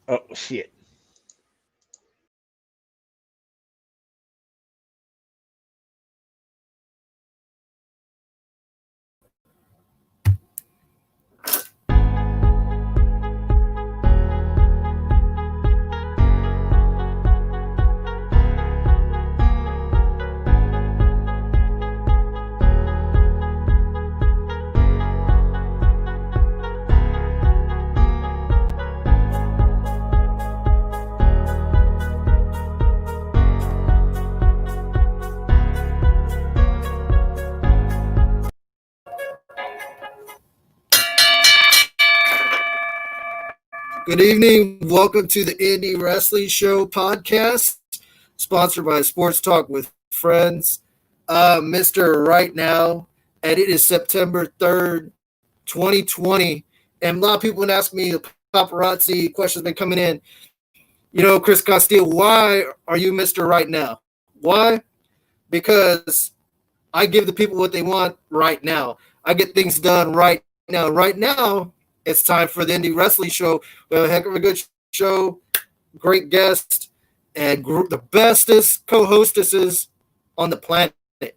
Oh shit. Good evening. Welcome to the INDY Wrestling Show podcast, sponsored by Sports Talk with Friends. Mr. Right Now, and it is September 3rd, 2020. And a lot of people have asked me, the paparazzi questions been coming in. Chris Castile, why are you Mr. Right Now? Why? Because I give the people what they want right now. I get things done right now. Right now, it's time for the Indie Wrestling Show. We have a heck of a good show, great guest, and the bestest co-hostesses on the planet. And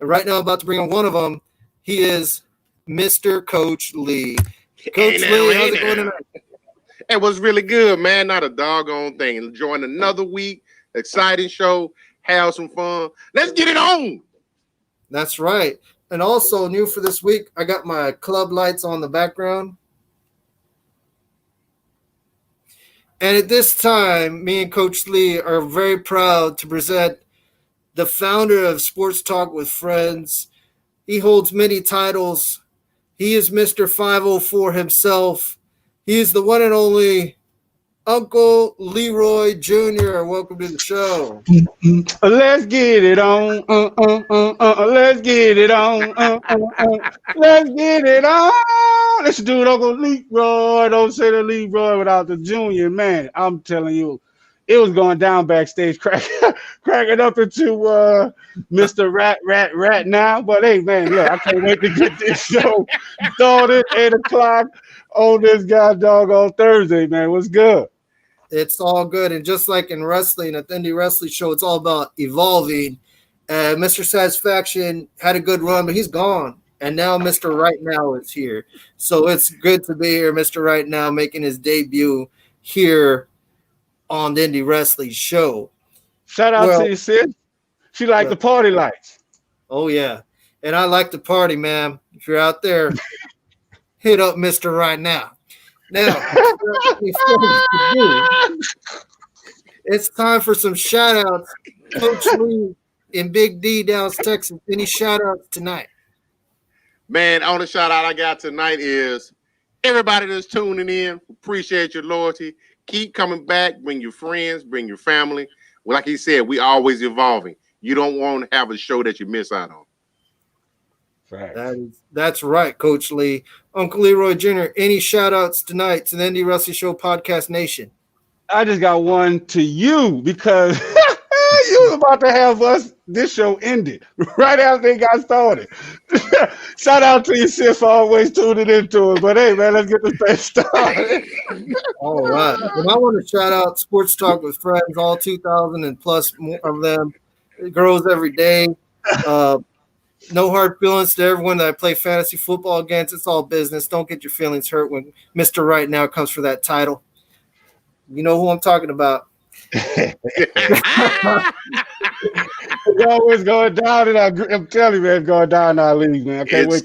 right now, I'm about to bring on one of them. He is Mr. Coach Lee. Coach Lee, how's it going tonight? It was really good, man. Not a doggone thing. Enjoying another week, exciting show, have some fun. Let's get it on. That's right. And also, new for this week, I got my club lights on the background. And at this time, me and Coach Lee are very proud to present the founder of Sports Talk with Friends. He holds many titles. He is Mr. 504 himself. He is the one and only Uncle Leroy Jr. Welcome to the show. Let's get it on. Let's get it on. Let's get it on. Let's do it, Uncle Leroy. Don't say the Leroy without the junior, man. I'm telling you, it was going down backstage, cracking up into Mr. Rat now. But hey, man, look, I can't wait to get this show started 8 o'clock on this dog on Thursday, man. What's good? It's all good. And just like in wrestling, at the Indie Wrestling Show, it's all about evolving. Mr. Satisfaction had a good run, but he's gone. And now Mr. Right Now is here. So it's good to be here, Mr. Right Now, making his debut here on the Indie Wrestling Show. Shout out to you, sis. She liked the party lights. Oh, yeah. And I like to party, man. If you're out there, hit up Mr. Right Now. Now, it's time for some shout-outs. Coach Lee in Big D, Dallas, Texas. Any shout-outs tonight? Man, only shout-out I got tonight is everybody that's tuning in. Appreciate your loyalty. Keep coming back. Bring your friends. Bring your family. Well, like he said, we always evolving. You don't want to have a show that you miss out on. That's right, Coach Lee. Uncle Leroy Jr., any shout-outs tonight to the Indie Wrestling Show Podcast Nation? I just got one to you because you was about to have this show ended right after it got started. Shout out to you, sis, for always tuning into it. But hey, man, let's get this thing started. All right. And I want to shout out Sports Talk with Friends, all 2,000 and plus of them. It grows every day. No hard feelings to everyone that I play fantasy football against. It's all business. Don't get your feelings hurt when Mr. Right Now comes for that title. You know who I'm talking about. It's always going down, and I'm telling you, man, it's going down in our league, man. I can't wait.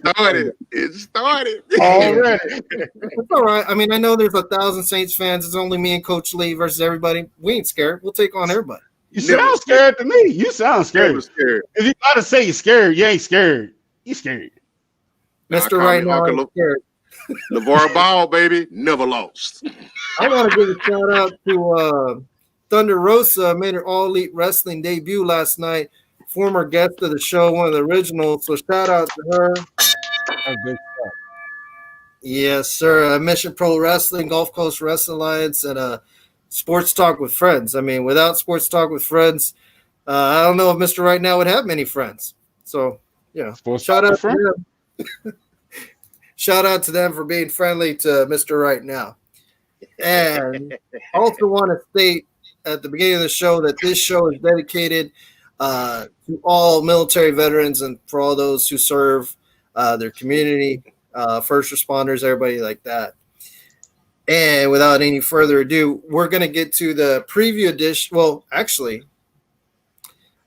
It started already. It's all right. I mean, I know there's 1,000 Saints fans. It's only me and Coach Lee versus everybody. We ain't scared. We'll take on everybody. You sound scared to me. You sound scared. If you gotta say you're scared, you ain't scared. You scared. Mr. Right Now, I'm scared. LeVar Ball, baby, never lost. I want to give a shout out to Thunder Rosa. Made her All Elite Wrestling debut last night. Former guest of the show, one of the originals. So shout out to her. Yes, sir. Mission Pro Wrestling, Gulf Coast Wrestling Alliance, and Sports Talk with Friends. I mean, without Sports Talk with Friends, I don't know if Mr. Right Now would have many friends. So, yeah. Shout out to them. Shout out to them for being friendly to Mr. Right Now. And I also want to state at the beginning of the show that this show is dedicated to all military veterans and for all those who serve their community, first responders, everybody like that. And without any further ado, we're going to get to the preview edition. Well, actually,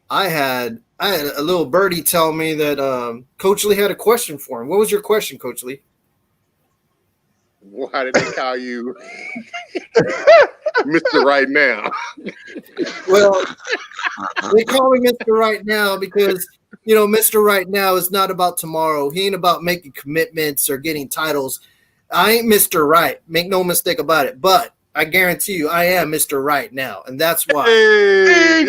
I had a little birdie tell me that Coach Lee had a question for him. What was your question, Coach Lee? Why did they call you Mr. Right Now? Well, they call me Mr. Right Now because, Mr. Right Now is not about tomorrow. He ain't about making commitments or getting titles. I ain't Mr. Right. Make no mistake about it. But I guarantee you, I am Mr. Right Now. And that's why. Hey.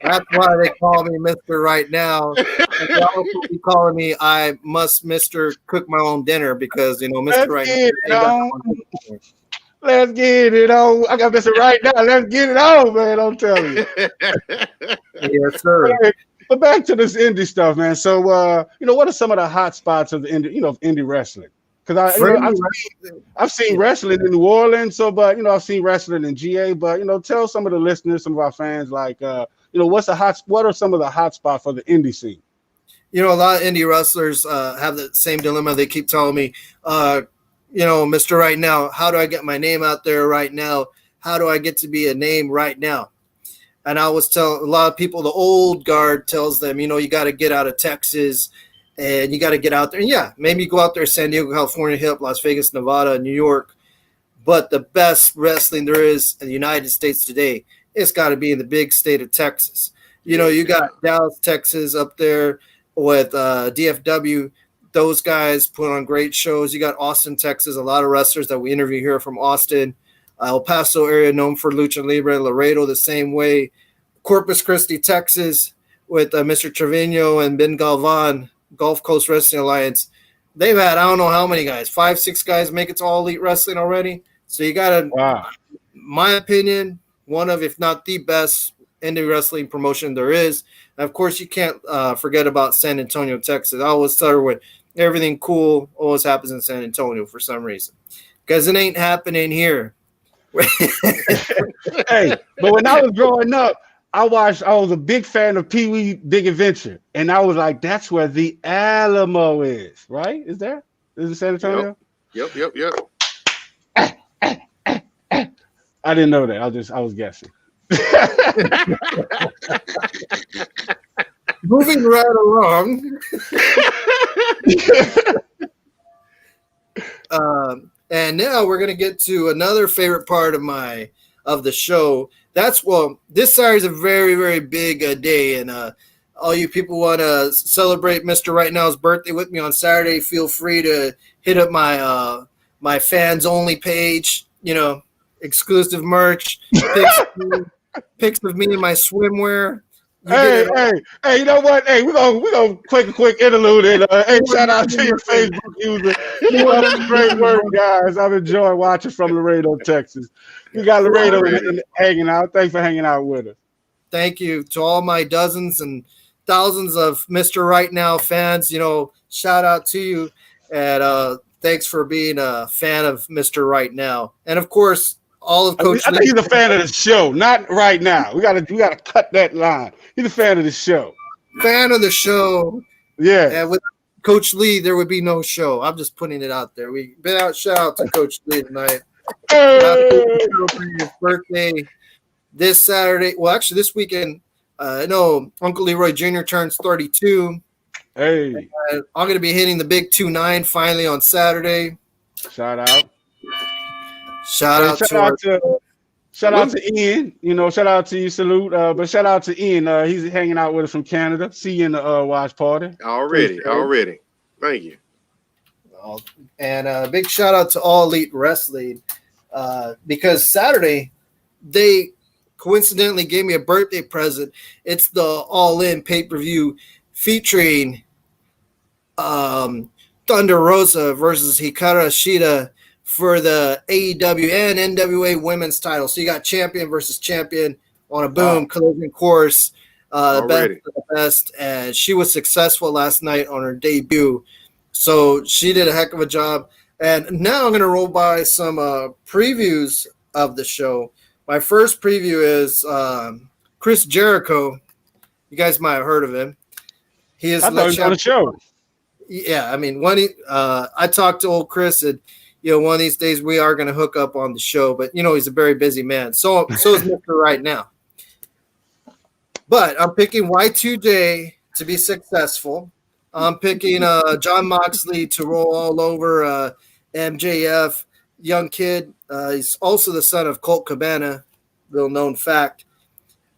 That's why they call me Mr. Right Now. And they also be calling me I must Mr. Cook my own dinner because, Mr. Right Now. Let's get it on. I got Mr. Right Now. Let's get it on, man. I'm telling you. Yes, sir. But back to this indie stuff, man. So, what are some of the hot spots of the indie, of indie wrestling? Because I've seen wrestling in New Orleans, I've seen wrestling in GA. But tell some of the listeners, some of our fans, like, what are some of the hot spots for the indie scene? A lot of indie wrestlers have the same dilemma. They keep telling me, Mr. Right Now, how do I get my name out there right now? How do I get to be a name right now? And I always tell a lot of people, the old guard tells them, you got to get out of Texas and you got to get out there. And yeah, maybe go out there, San Diego, California, hit up Las Vegas, Nevada, New York. But the best wrestling there is in the United States today, it's got to be in the big state of Texas. You got Dallas, Texas up there with DFW. Those guys put on great shows. You got Austin, Texas, a lot of wrestlers that we interview here from Austin. El Paso area known for Lucha Libre, Laredo the same way. Corpus Christi, Texas with Mr. Trevino and Ben Galvan, Gulf Coast Wrestling Alliance. They've had, I don't know how many guys, 5-6 guys make it to All Elite Wrestling already. So you got to, my opinion, one of, if not the best indie wrestling promotion there is. And of course, you can't forget about San Antonio, Texas. I always start with everything cool always happens in San Antonio for some reason. Because it ain't happening here. Hey, but when I was growing up, I was a big fan of Pee Wee Big Adventure, and I was like, that's where the Alamo is, right? Is it San Antonio? Yep. I didn't know that. I was guessing. Moving right along. And now we're gonna get to another favorite part of the show. This Saturday is a very, very big day, and all you people want to celebrate Mr. Right Now's birthday with me on Saturday, feel free to hit up my fans only page. Exclusive merch, pics of me in my swimwear. Hey, you know what? Hey, we're gonna quick interlude and hey, shout out to your Facebook user. Keep up the great work, guys. I've enjoyed watching from Laredo, Texas. We got Laredo hanging out. Thanks for hanging out with us. Thank you to all my dozens and thousands of Mr. Right Now fans. Shout out to you, and thanks for being a fan of Mr. Right Now. And of course, all of Coach. I think he's a fan of the show, not right now. We gotta cut that line. He's a fan of the show. Fan of the show. Yeah. And with Coach Lee, there would be no show. I'm just putting it out there. Shout out to Coach Lee tonight. His birthday this Saturday. Well, actually, this weekend. Uncle Leroy Jr. turns 32. Hey. I'm going to be hitting the big 2-9 finally on Saturday. Shout out. Shout out to Ian. Shout out to you. Salute. But shout out to Ian. He's hanging out with us from Canada. See you in the watch party. Already. Thank you. And a big shout out to All Elite Wrestling because Saturday they coincidentally gave me a birthday present. It's the All In pay-per-view featuring Thunder Rosa versus Hikaru Shida for the AEW and NWA women's title. So you got champion versus champion on a collision course. The best of the best. And she was successful last night on her debut. So she did a heck of a job. And now I'm going to roll by some previews of the show. My first preview is Chris Jericho. You guys might have heard of him. He is I thought he was on the show. Yeah, I mean, I talked to old Chris, and one of these days we are going to hook up on the show. But he's a very busy man. So is Mr. Right Now. But I'm picking Y2J to be successful. I'm picking John Moxley to roll all over MJF, young kid. He's also the son of Colt Cabana, little known fact.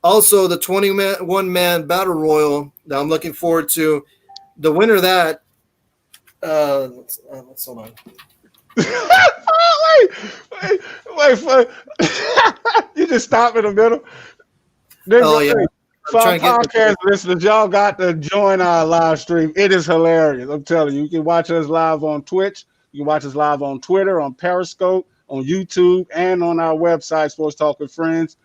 Also, the 21-man battle royal that I'm looking forward to. The winner of that. Let's hold on. wait. You just stop in the middle. Yeah. For our podcast listeners, y'all got to join our live stream. It is hilarious. I'm telling you. You can watch us live on Twitch. You can watch us live on Twitter, on Periscope, on YouTube, and on our website, Sports Talk with Friends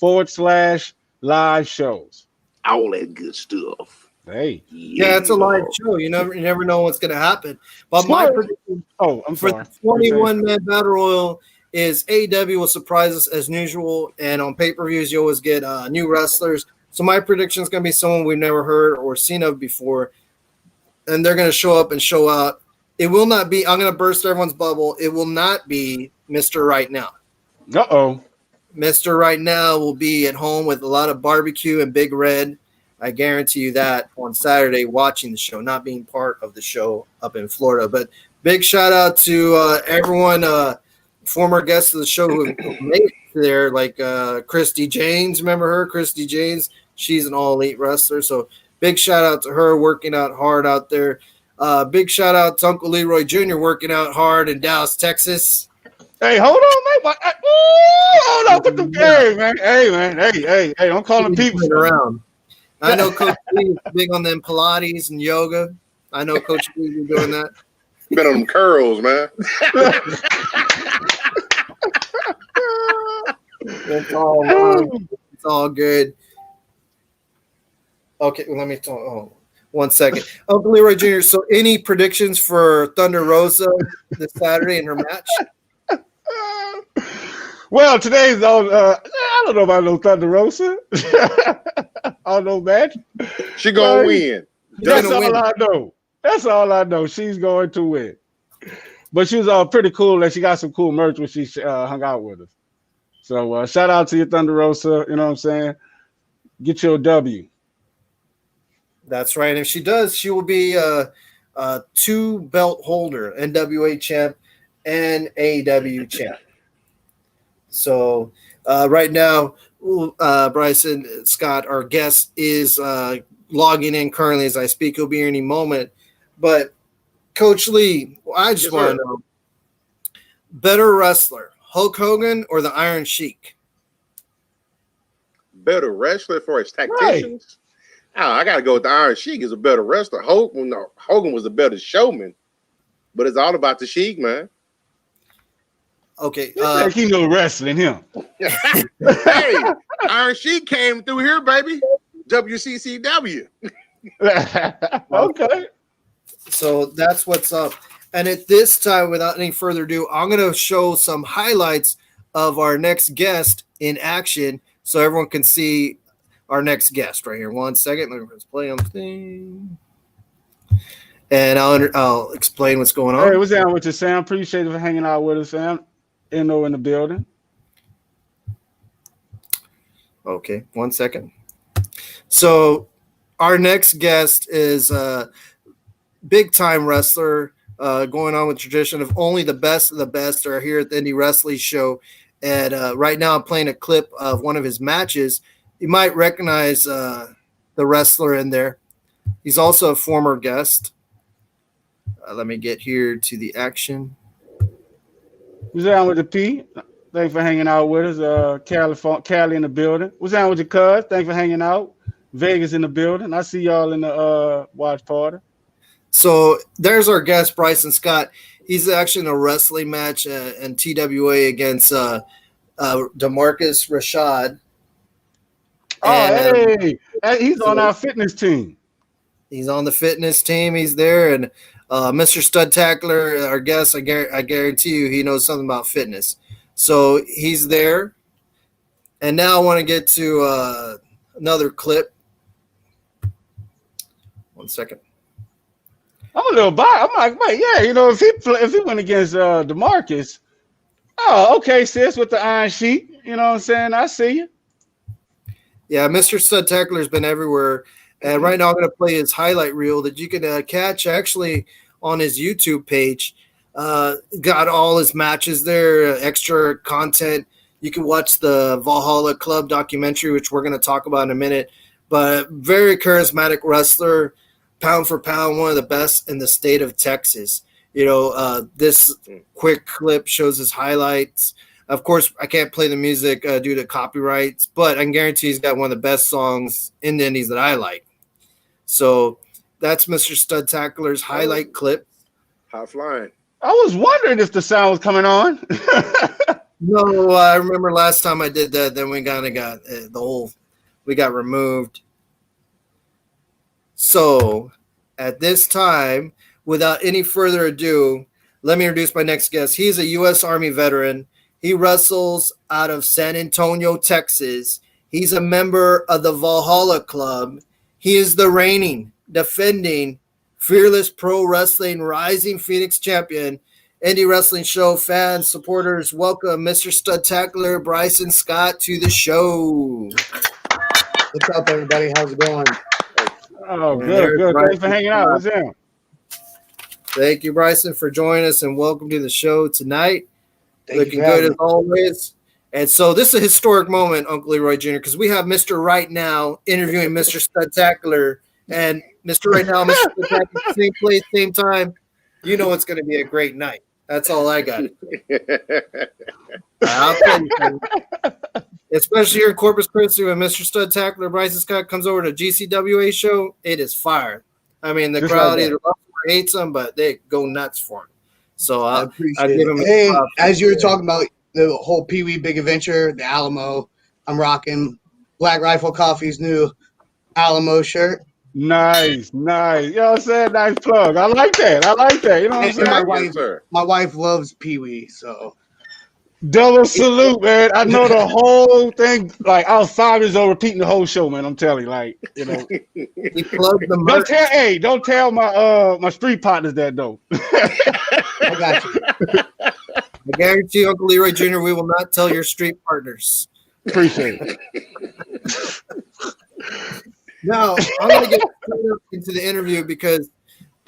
/live shows. All that good stuff. Hey. Yeah, it's a live show. You never know what's going to happen. But my prediction for the 21-man battle royal is AEW will surprise us as usual, and on pay-per-views you always get new wrestlers. So my prediction is going to be someone we've never heard or seen of before, and they're going to show up and show out. It will not be – I'm going to burst everyone's bubble. It will not be Mr. Right Now. Uh-oh. Mr. Right Now will be at home with a lot of barbecue and Big Red. I guarantee you that on Saturday watching the show, not being part of the show up in Florida. But big shout-out to everyone former guests of the show who made it there, like Christy Janes. Remember her? Christy Janes. She's an all-elite wrestler. So big shout-out to her working out hard out there. Big shout-out to Uncle Leroy Jr. working out hard in Dallas, Texas. Hey, hold on, man. Hold on with the game, man. Hey, man. Hey. I'm calling people around. I know Coach Lee is big on them Pilates and yoga. I know Coach Lee is doing that. Been on them curls, man. It's all good. Okay, well, let me talk. Oh, 1 second. Uncle Leroy Jr., so any predictions for Thunder Rosa this Saturday in her match? Well, today's on. I don't know about no Thunder Rosa. On no match. She gonna win. That's all I know. That's all I know. She's going to win. But she was pretty cool. That she got some cool merch when she hung out with us. So shout out to you, Thunder Rosa. You know what I'm saying? Get your W. That's right. If she does, she will be a 2-belt holder, NWA champ and AEW champ. So right now, Bryson Scott, our guest, is logging in currently as I speak. He'll be here any moment. But Coach Lee, I just want to know, better wrestler, Hulk Hogan or the Iron Sheik? Better wrestler for his tacticians? Right. I got to go with the Iron Sheik. Is a better wrestler. Hogan was a better showman, but it's all about the Sheik, man. Okay. He know wrestling, him. Hey, Iron Sheik came through here, baby. WCCW. Okay. So that's what's up. And at this time, without any further ado, I'm going to show some highlights of our next guest in action so everyone can see our next guest right here. 1 second. Let me press play on the thing. And I'll explain what's going on. Hey, what's down with you, Sam? Appreciate you for hanging out with us, Sam. Inno in the building. Okay, 1 second. So our next guest is a big-time wrestler, going on with tradition of only the best of the best are here at the Indie Wrestling Show. And right now I'm playing a clip of one of his matches. You might recognize the wrestler in there. He's also a former guest. Let me get here to the action. What's down with the P? Thanks for hanging out with us. Cali in the building. What's down with your cuz? Thanks for hanging out. Vegas in the building. I see y'all in the watch party. So there's our guest, Bryson Scott. He's actually in a wrestling match in TWA against DeMarcus Rashad. Oh, hey. He's on our fitness team. He's on the fitness team. He's there. And Mr. Stud Tackler, our guest, I guarantee you he knows something about fitness. So he's there. And now I want to get to another clip. 1 second. I'm a little biased. I'm like, wait, yeah, if he went against DeMarcus, oh, okay, sis, with the iron sheet. You know what I'm saying? I see you. Yeah, Mr. Stud Tackler's been everywhere. And right now I'm going to play his highlight reel that you can catch actually on his YouTube page. Got all his matches there, extra content. You can watch the Valhalla Club documentary, which we're going to talk about in a minute. But very charismatic wrestler, pound for pound, one of the best in the state of Texas. This quick clip shows his highlights. Of course, I can't play the music due to copyrights, but I can guarantee he's got one of the best songs in the Indies that I like. So that's Mr. Stud Tackler's highlight clip. High flying. I was wondering if the sound was coming on. No, I remember last time I did that, then we kind of got we got removed. So at this time, without any further ado, let me introduce my next guest. He's a U.S. Army veteran. He wrestles out of San Antonio, Texas. He's a member of the Valhalla Club. He is the reigning, defending, Fearless Pro Wrestling Rising Phoenix champion. Indie Wrestling Show fans, supporters, welcome Mr. Stud Tackler Bryson Scott to the show. What's up, everybody? How's it going? Oh, good. Thanks for hanging out. What's up? Thank you, Bryson, for joining us, and welcome to the show tonight. Looking good as always. And so this is a historic moment, Uncle Leroy Jr., because we have Mr. Right Now interviewing Mr. Stud Tackler. And Mr. Right Now, Mr. Stud Tackler, same place, same time. You know it's going to be a great night. That's all I got. I'll tell you, especially here in Corpus Christi when Mr. Stud Tackler Bryson Scott comes over to GCWA show, it is fire. I mean, the Just crowd like either loves him or hates him, but they go nuts for him. So I I appreciate give him it. Hey, props. as you were talking about the whole Pee Wee Big Adventure, the Alamo, I'm rocking Black Rifle Coffee's new Alamo shirt. Nice. You know what I'm saying? Nice plug. I like that. You know what I'm And saying? my wife loves Pee Wee, so Double salute, man. I know the whole thing, like outside is repeating the whole show, man. I'm telling you, like, He plugged the merch. Don't tell my street partners that though. I got you. I guarantee, Uncle Leroy Jr., we will not tell your street partners. Appreciate it. Now, I'm going to get straight up into the interview because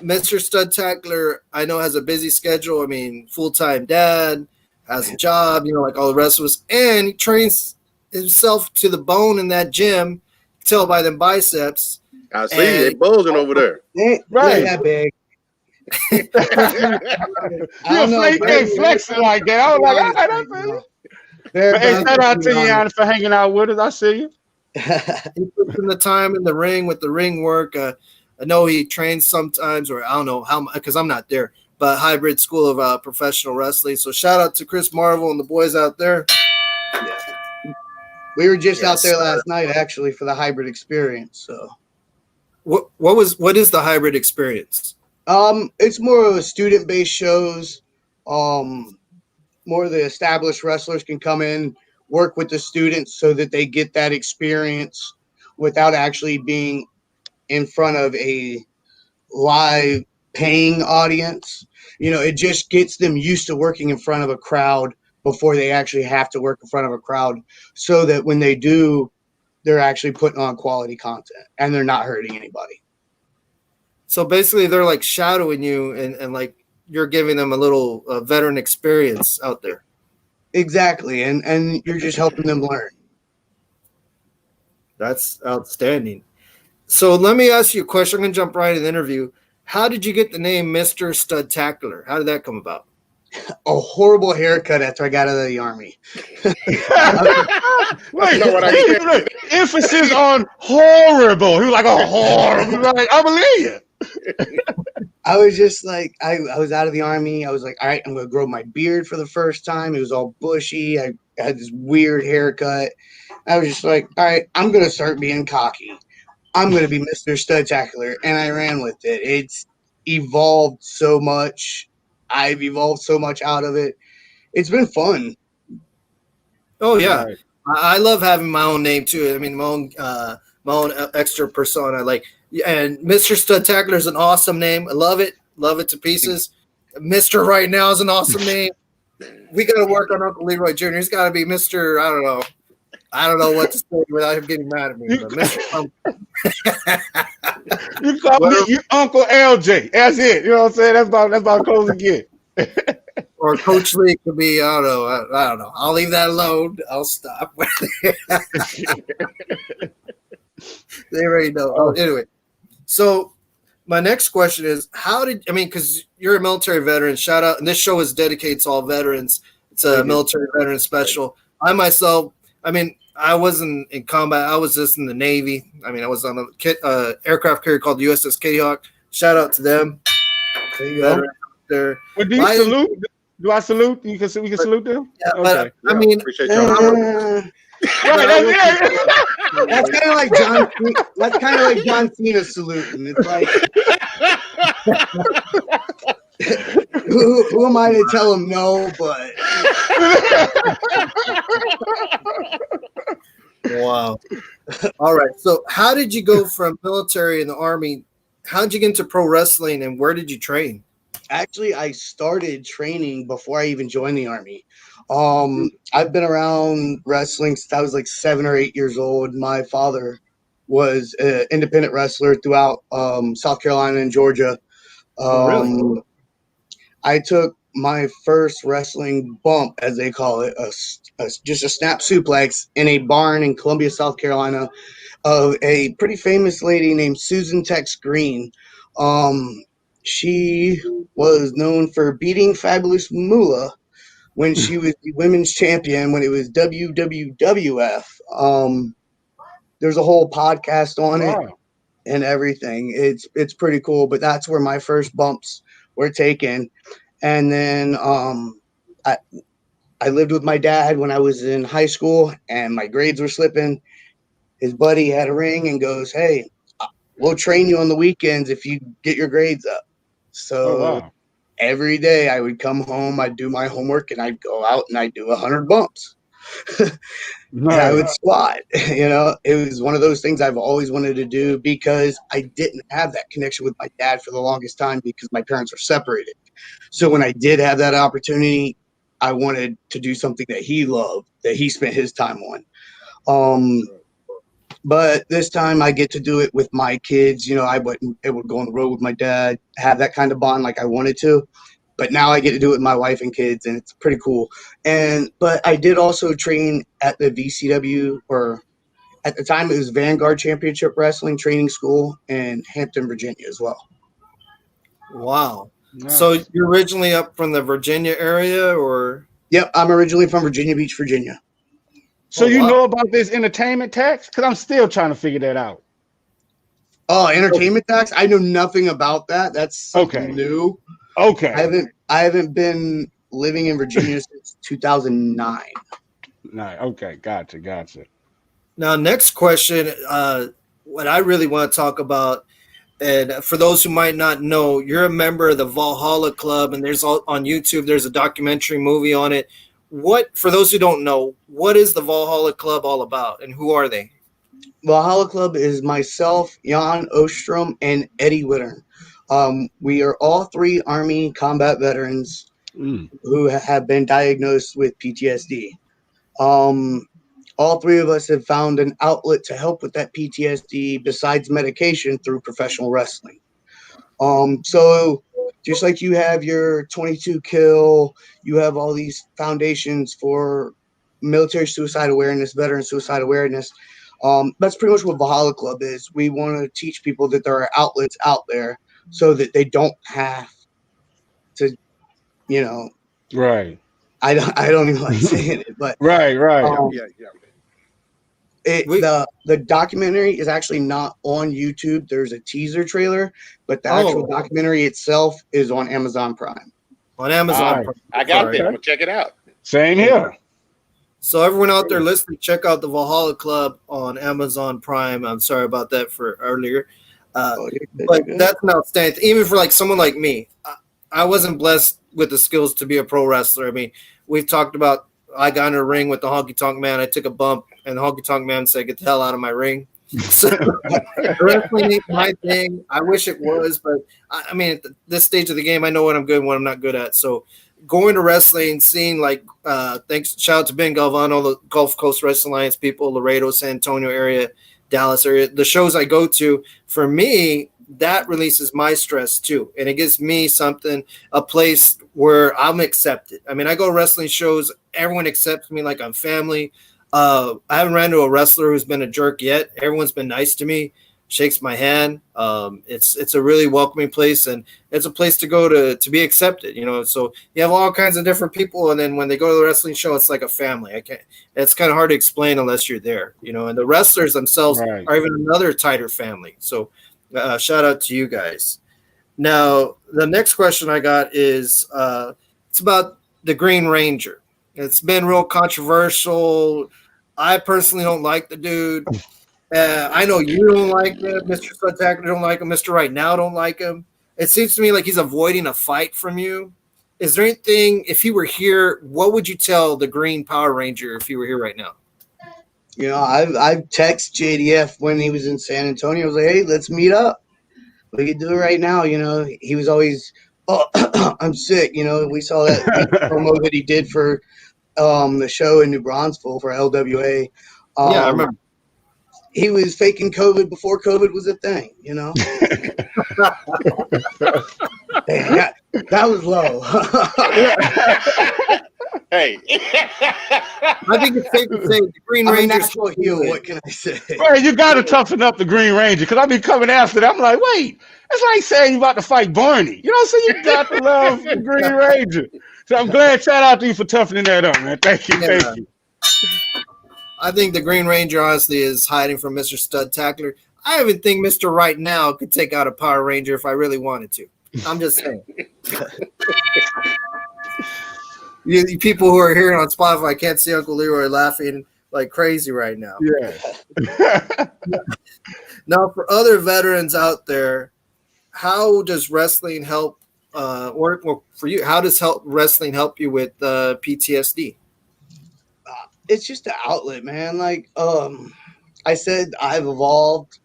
Mr. Stud Tackler, I know, has a busy schedule. I mean, full-time dad, has a job, like all the rest of us, and he trains himself to the bone in that gym. Tell by them biceps. I see they buzzing over there. Right. That big. You ain't flexing like that. I was like, all right, I feel you. But hey, shout out to you, Yanni, for hanging out with us. I see you. He puts in the time in the ring with the ring work. I know he trains sometimes, or I don't know how, because I'm not there, but hybrid school of professional wrestling. So shout out to Chris Marvel and the boys out there. Yeah. We were just out there last night, actually, for the hybrid experience. So, what is the hybrid experience? It's more of a student-based shows. More of the established wrestlers can come in, work with the students so that they get that experience without actually being in front of a live paying audience. It just gets them used to working in front of a crowd before they actually have to work in front of a crowd, so that when they do, they're actually putting on quality content and they're not hurting anybody. So basically they're like shadowing you and like you're giving them a little veteran experience out there. Exactly. And you're just helping them learn. That's outstanding. So let me ask you a question. I'm going to jump right in the interview. How did you get the name Mr. Stud Tackler? How did that come about? A horrible haircut after I got out of the Army. Look, emphasis on horrible. He was like, oh, horrible. Like, I believe you. I was just like, I was out of the Army. I was like, all right, I'm going to grow my beard for the first time. It was all bushy. I had this weird haircut. I was just like, all right, I'm going to start being cocky. I'm going to be Mr. Stud Tackler. And I ran with it. evolved so much. I've evolved so much out of it. It's been fun. Oh yeah, Right. I love having my own name too. I mean, my own extra persona. Like, and Mr. Stud Tackler is an awesome name. I love it to pieces. Mr. Right Now is an awesome name. We got to work on Uncle Leroy Jr. He's got to be Mr. I don't know what to say without him getting mad at me. You, But Mr. you call me you Uncle LJ. That's it. You know what I'm saying? That's about close to get. Or Coach Lee could be. I don't know. I don't know. I'll leave that alone. I'll stop. They already know. Oh, anyway, so my next question is, because you're a military veteran, shout out, and this show is dedicated to all veterans. It's a military veteran special. I myself, I wasn't in combat. I was just in the Navy. I was on a aircraft carrier called the USS Kitty Hawk. Shout out to them. There you go. There. Well, do you salute? Do I salute? We can salute them. Yeah, Okay. but appreciate y'all. That's kind of like John. That's kind of like John Cena saluting. It's like, who am I to tell him no? But wow. All right. So, how did you go from military and the Army? How did you get into pro wrestling, and where did you train? actually, I started training before I even joined the Army. I've been around wrestling since I was like 7 or 8 years old. My father was an independent wrestler throughout South Carolina and Georgia. Really? I took my first wrestling bump, as they call it, just a snap suplex in a barn in Columbia, South Carolina, of a pretty famous lady named Susan Tex Green. She was known for beating Fabulous Moolah when she was the women's champion when it was WWWF. There's a whole podcast on it Wow. and everything. It's pretty cool, but that's where my first bumps were taken. And then I lived with my dad when I was in high school and my grades were slipping. His buddy had a ring and goes, "Hey, we'll train you on the weekends if you get your grades up." So Oh wow. every day I would come home, I'd do my homework, and I'd go out and I'd do 100 bumps. And I would squat. It was one of those things I've always wanted to do because I didn't have that connection with my dad for the longest time because my parents were separated. So when I did have that opportunity, I wanted to do something that he loved, that he spent his time on. But this time I get to do it with my kids. I wasn't able to go on the road with my dad, have that kind of bond like I wanted to. But now I get to do it with my wife and kids, and it's pretty cool. But I did also train at the VCW, or at the time it was Vanguard Championship Wrestling Training School in Hampton, Virginia as well. Wow. Nice. So you're originally up from the Virginia area, or? Yep, I'm originally from Virginia Beach, Virginia. So you wow. know about this entertainment tax? Because I'm still trying to figure that out. Oh, entertainment tax? I know nothing about that. That's something new. Okay. I haven't been living in Virginia since 2009. Nice. Okay. Gotcha. Now, next question. What I really want to talk about, and for those who might not know, you're a member of the Valhalla Club, and on YouTube, there's a documentary movie on it. For those who don't know, what is the Valhalla Club all about, and who are they? Valhalla Club is myself, Jan Ostrom, and Eddie Wittern. We are all three Army combat veterans who have been diagnosed with PTSD. All three of us have found an outlet to help with that PTSD besides medication through professional wrestling. So just like you have your 22 kill, you have all these foundations for military suicide awareness, veteran suicide awareness. That's pretty much what Valhalla Club is. We want to teach people that there are outlets out there so that they don't have to, Right. I don't even like saying it, but Right. The documentary is actually not on YouTube. There's a teaser trailer, but the actual documentary itself is on Amazon Prime. On Amazon Prime. I got that. I'm gonna check it out. Same here. So everyone out there listening, check out the Valhalla Club on Amazon Prime. I'm sorry about that for earlier. Oh, you're good, But you're good. that's an outstanding. Even for like someone like me, I wasn't blessed with the skills to be a pro wrestler. I mean, we've talked about. I got in a ring with the Honky Tonk Man. I took a bump, and the Honky Tonk Man said, "Get the hell out of my ring." So wrestling ain't my thing. I wish it was, but I mean, at this stage of the game, I know what I'm good and what I'm not good at. So going to wrestling, seeing like, thanks, shout out to Ben Galvano, the Gulf Coast Wrestling Alliance people, Laredo, San Antonio area, Dallas area, the shows I go to, for me, that releases my stress too. And it gives me something, a place where I'm accepted. I mean, I go to wrestling shows, everyone accepts me like I'm family. I haven't ran into a wrestler who's been a jerk yet. Everyone's been nice to me, shakes my hand. It's a really welcoming place, and it's a place to go to be accepted. You know, so you have all kinds of different people, and then when they go to the wrestling show, it's like a family. I can't. It's kind of hard to explain unless you're there. You know, and the wrestlers themselves Right. are even another tighter family. So, shout out to you guys. Now, the next question I got is it's about the Green Ranger. It's been real controversial. I personally don't like the dude. I know you don't like him. Mr. Spectacular don't like him. Mr. Right Now don't like him. It seems to me like he's avoiding a fight from you. Is there anything, if he were here, what would you tell the Green Power Ranger if he were here right now? You know, I've texted JDF when he was in San Antonio. I was like, hey, let's meet up. We could do it right now. You know, he was always, oh, I'm sick. You know, we saw that promo that he did for the show in New Braunfels for LWA. Yeah, I remember. He was faking COVID before COVID was a thing, you know? Damn, that was low. Hey. I think it's safe to say the Green I'm a Ranger. natural heel, what can I say? Well, you got to toughen up the Green Ranger because I be coming after that. I'm like, wait, it's like saying you about to fight Barney. You know, so you got to love the Green Ranger. So I'm glad. Shout out to you for toughening that up, man. Thank you, Yeah. thank you. I think the Green Ranger honestly is hiding from Mr. Stud Tackler. I even think Mr. Right Now could take out a Power Ranger if I really wanted to. I'm just saying. You people who are hearing on Spotify can't see Uncle Leroy laughing like crazy right now. Yeah. Now, for other veterans out there, how does wrestling help? Or for you, how does wrestling help you with PTSD? It's just an outlet, man. Like I said, I've evolved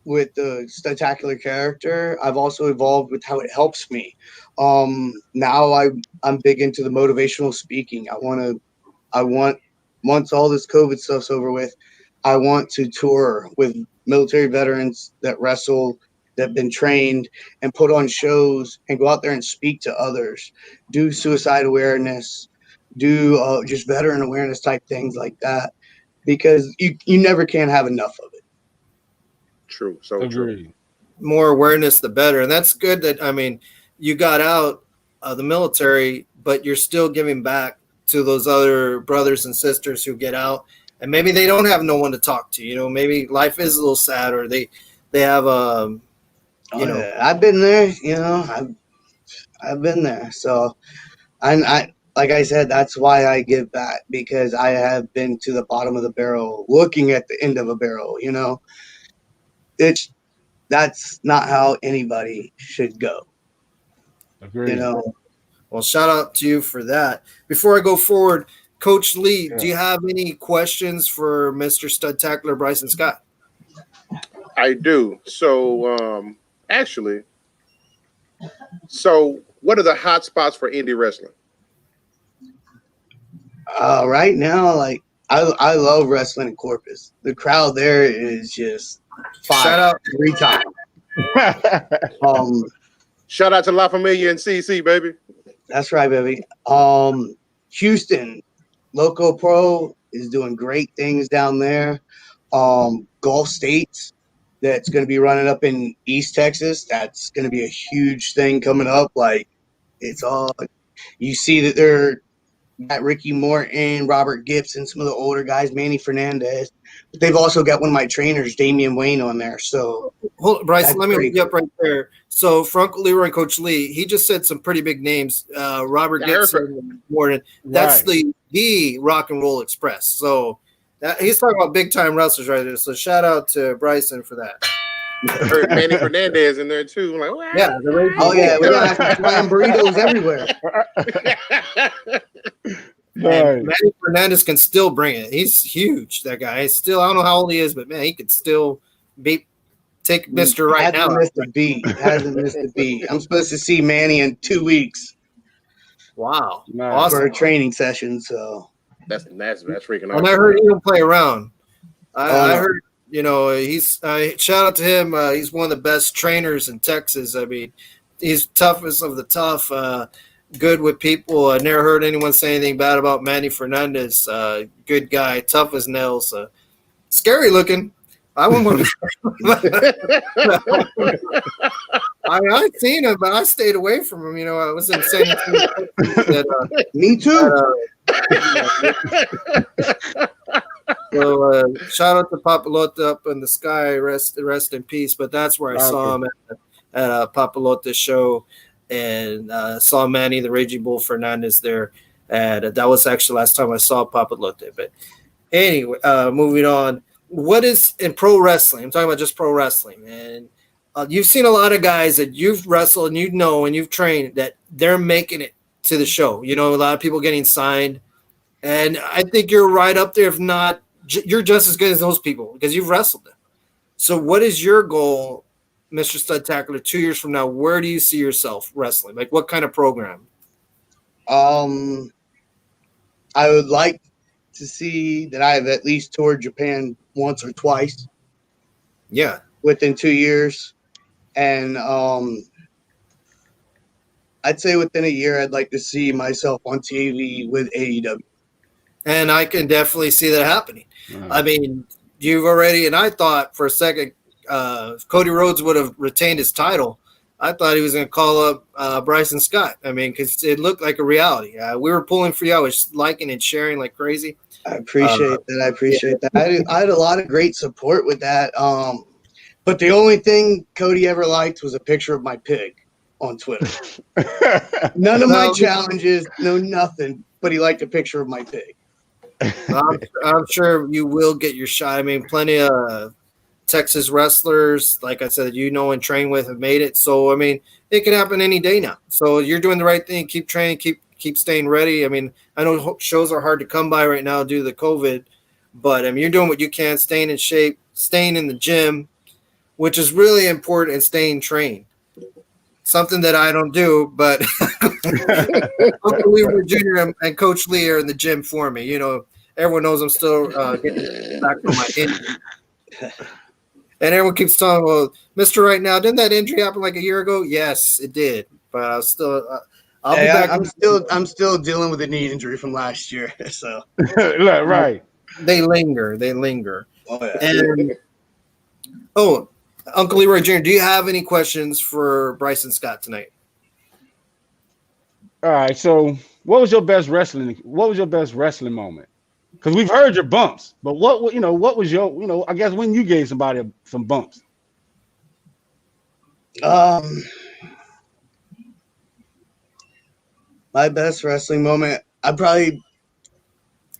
with the spectacular character. I've also evolved with how it helps me. Now I'm big into the motivational speaking. I want once all this COVID stuff's over with, I want to tour with military veterans that wrestle, that have been trained, and put on shows and go out there and speak to others, do suicide awareness, do just veteran awareness type things like that, because you never can have enough of it. True. So true. Agreed. More awareness, the better. And that's good that, I mean, you got out of the military, but you're still giving back to those other brothers and sisters who get out. And maybe they don't have no one to talk to. You know, maybe life is a little sad, or they have you know. I've been there. You know, I've been there. So I like I said, that's why I give back, because I have been to the bottom of the barrel, looking at the end of a barrel. You know, that's not how anybody should go. Agreed. You know. Well, shout out to you for that. Before I go forward, Coach Lee, do you have any questions for Mr. Stud Tackler Bryson Scott? I do. So actually, so what are the hot spots for indie wrestling? Right now, like I love wrestling in Corpus. The crowd there is just fire. Shout out every time. Shout out to La Familia and CC, baby. That's right, baby. Houston, Loco Pro is doing great things down there. Gulf States, that's going to be running up in East Texas. That's going to be a huge thing coming up. Like, it's all, you see that they're got Ricky Morton, Robert Gibson, some of the older guys, Manny Fernandez. But they've also got one of my trainers, Damian Wayne, on there. So, Bryson, let me hook you up right there. So, for Uncle Leroy and Coach Lee, he just said some pretty big names. Robert Gibson, Morton. That's the Rock and Roll Express. So, he's talking about big time wrestlers right there. So, shout out to Bryson for that. I heard Manny Fernandez in there too. I'm like, what? Yeah, the Raging Oh yeah, we Bull. got flying burritos everywhere. And Nice. Manny Fernandez can still bring it. He's huge. That guy. He's still, I don't know how old he is, but man, he could still take Mr. Right Hasn't Now. missed a beat. Hasn't missed a beat. I'm supposed to see Manny in 2 weeks Wow, Nice. awesome. for a training session. So That's freaking And I awesome. heard he don't play around. I no. heard, he's shout out to him. He's one of the best trainers in Texas. I mean, he's toughest of the tough. Good with people. I never heard anyone say anything bad about Manny Fernandez. Good guy, tough as nails. Scary looking. I wouldn't want to. I'd seen him, but I stayed away from him. I was in San Antonio. Me too. So shout out to Papalote up in the sky, rest in peace. But that's where I saw him at a Papalote show, and saw Manny the Raging Bull Fernandez there. And that was actually the last time I saw Papalote. But anyway, moving on. What is in pro wrestling? I'm talking about just pro wrestling, and you've seen a lot of guys that you've wrestled and and you've trained that they're making it to the show. A lot of people getting signed, and I think you're right up there. If not, you're just as good as those people because you've wrestled them. So what is your goal, Mr. Stud Tackler, 2 years from now? Where do you see yourself wrestling? Like what kind of program? I would like to see that I have at least toured Japan once or twice. Yeah. Within 2 years. And I'd say within a year, I'd like to see myself on TV with AEW. And I can definitely see that happening. Right. I mean, you've already, and I thought for a second, if Cody Rhodes would have retained his title, I thought he was going to call up Bryson Scott. I mean, because it looked like a reality. We were pulling for you. I was liking and sharing like crazy. I appreciate that. I had a lot of great support with that. But the only thing Cody ever liked was a picture of my pig on Twitter. None of my challenges, no nothing, but he liked a picture of my pig. I'm sure you will get your shot. I mean, plenty of Texas wrestlers, like I said, and train with have made it. So, I mean, it can happen any day now. So you're doing the right thing. Keep training, keep staying ready. I mean, I know shows are hard to come by right now due to the COVID, but I mean, you're doing what you can, staying in shape, staying in the gym, which is really important, and staying trained. Something that I don't do, but Uncle Lever Jr. and Coach Lee are in the gym for me. Everyone knows I'm still getting back from my injury. And everyone keeps telling, well, Mr. Right Now, didn't that injury happen like a year ago? Yes, it did. But I was still I'll be back. I'm still dealing with a knee injury from last year. So right. They linger. Oh, yeah. And Uncle Leroy Jr., do you have any questions for Bryson Scott tonight? All right. So, what was your best wrestling moment? Because we've heard your bumps, but what was your, I guess when you gave somebody some bumps? My best wrestling moment,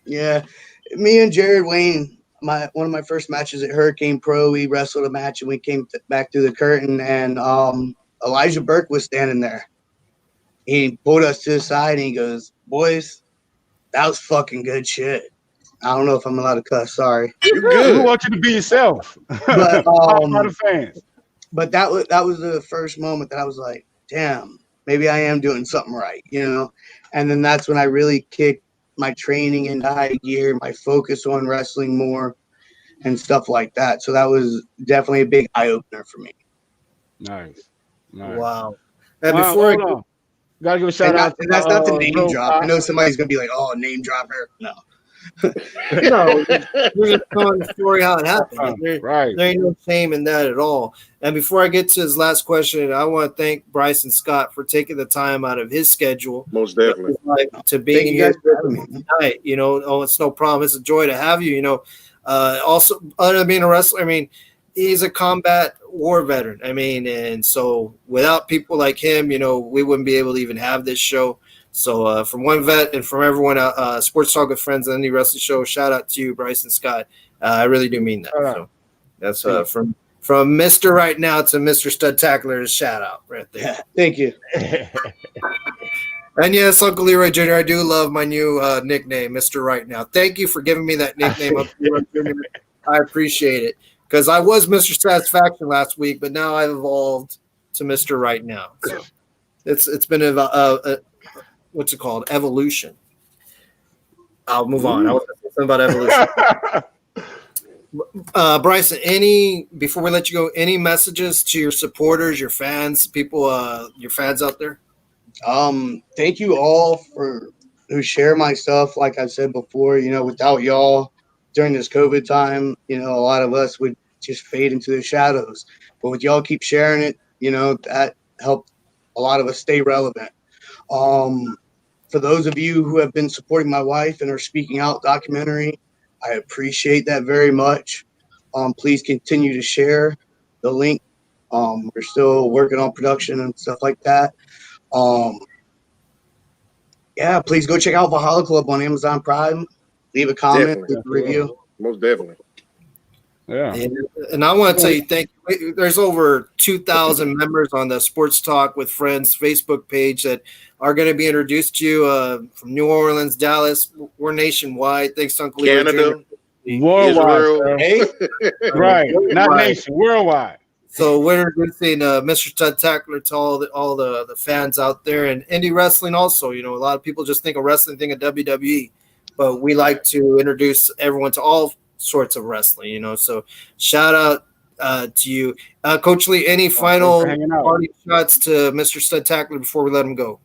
me and Jared Wayne, one of my first matches at Hurricane Pro, we wrestled a match and we came back through the curtain, and Elijah Burke was standing there. He pulled us to the side and he goes, "Boys, that was fucking good shit." I don't know if I'm allowed to cuss. Sorry. You're good. We want you to be yourself. But Not a fans. But that was the first moment that I was like, damn, maybe I am doing something right, And then that's when I really kicked my training into high gear, my focus on wrestling more and stuff like that. So that was definitely a big eye opener for me. Nice. Wow. And before gotta give a shout out. And that's not the name drop. I know somebody's gonna be like, "Oh, name dropper." No. We're just telling the story how it happened. Right. There ain't no shame in that at all. And before I get to his last question, I want to thank Bryson Scott for taking the time out of his schedule. Most definitely. To be here tonight. It's no problem. It's a joy to have you. Also, other than being a wrestler, I mean, he's a combat war veteran. I mean, and so without people like him, we wouldn't be able to even have this show. So from one vet and from everyone, Sports Talk with Friends on the Wrestling Show, shout out to you, Bryson Scott. I really do mean that. So that's From Mr. Right Now to Mr. Stud Tackler, shout out right there. Yeah, thank you. And yes, Uncle Leroy Jr., I do love my new nickname, Mr. Right Now. Thank you for giving me that nickname, Uncle Leroy Jr. I appreciate it. Because I was Mr. Satisfaction last week, but now I've evolved to Mr. Right Now. So it's been a what's it called? Evolution. I'll move on. I was going to say something about evolution. Bryson, before we let you go, any messages to your supporters, your fans, people, your fans out there? Thank you all who share my stuff. Like I said before, without y'all during this COVID time, a lot of us would just fade into the shadows. But with y'all keep sharing it, that helped a lot of us stay relevant. For those of you who have been supporting my wife and her Speaking Out documentary, I appreciate that very much. Please continue to share the link. We're still working on production and stuff like that. Please go check out Valhalla Club on Amazon Prime. Leave a comment, leave a review. Most definitely. Yeah. And I want to tell you, thank you. There's over 2,000 members on the Sports Talk with Friends Facebook page that are going to be introduced to you from New Orleans, Dallas. We're nationwide. Thanks, Uncle Canada, worldwide, Israel. Hey, right? Not nation, worldwide. So we're introducing Mr. Stud Tackler to all the fans out there, and indie wrestling also. A lot of people just think of wrestling, think of WWE, but we like to introduce everyone to all sorts of wrestling. So shout out to you, Coach Lee. Any final party shots to Mr. Stud Tackler before we let him go?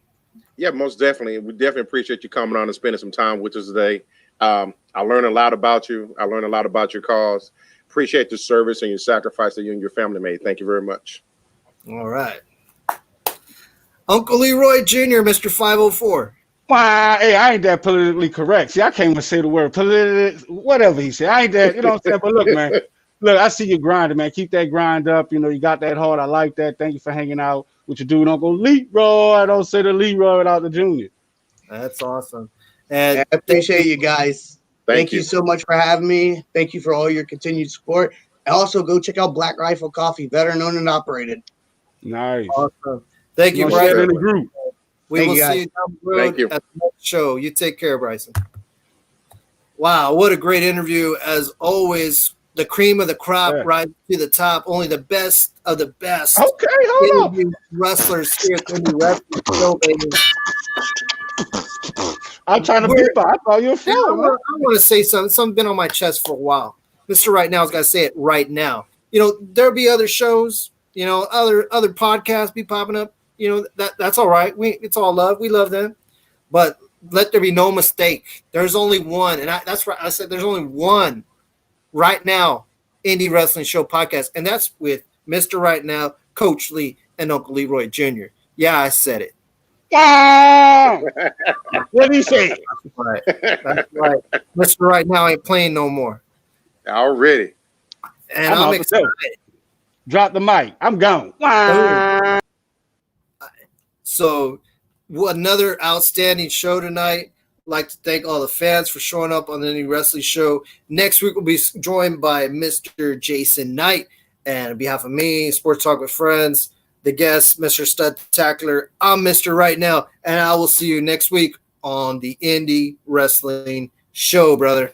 Yeah, most definitely. We definitely appreciate you coming on and spending some time with us today. I learned a lot about you. I learned a lot about your cause. Appreciate the service and your sacrifice that you and your family made. Thank you very much. All right. Uncle Leroy Jr., Mr. 504. Why? Hey, I ain't that politically correct. See, I can't even say the word whatever he said. I ain't that, what I'm saying? But look, man, I see you grinding, man. Keep that grind up. You got that heart. I like that. Thank you for hanging out with your dude, Uncle Leroy. I don't say the Leroy without the junior. That's awesome. And I appreciate you guys. Thank you so much for having me. Thank you for all your continued support. And also go check out Black Rifle Coffee, veteran owned and operated. Nice. Awesome. Thank you, Bryson. Bryson. In the group. We will see you down the road at the next show. You take care, Bryson. Wow, what a great interview. As always, the cream of the crop right to the top. Only the best of the best. Okay, hold on. Wrestlers here at the Indie Wrestling Show, baby. I'm trying to beat by. I thought you were I want to say something. Something's been on my chest for a while. Mr. Right Now has got to say it right now. There'll be other shows, other podcasts be popping up. That's all right. It's all love. We love them. But let there be no mistake. There's only one. And that's right. I said there's only one Right Now Indie Wrestling Show podcast. And that's with Mr. Right Now, Coach Lee, and Uncle Leroy Jr. Yeah, I said it. Wow. What did he say? That's right. That's right. Mr. Right Now ain't playing no more. Already. And I'm excited. Drop the mic. I'm gone. Wow. So another outstanding show tonight. I'd like to thank all the fans for showing up on the Indie Wrestling Show. Next week we'll be joined by Mr. Jason Knight. And on behalf of me, Sports Talk with Friends, the guest, Mr. Stud Tackler, I'm Mr. Right Now, and I will see you next week on the Indie Wrestling Show, brother.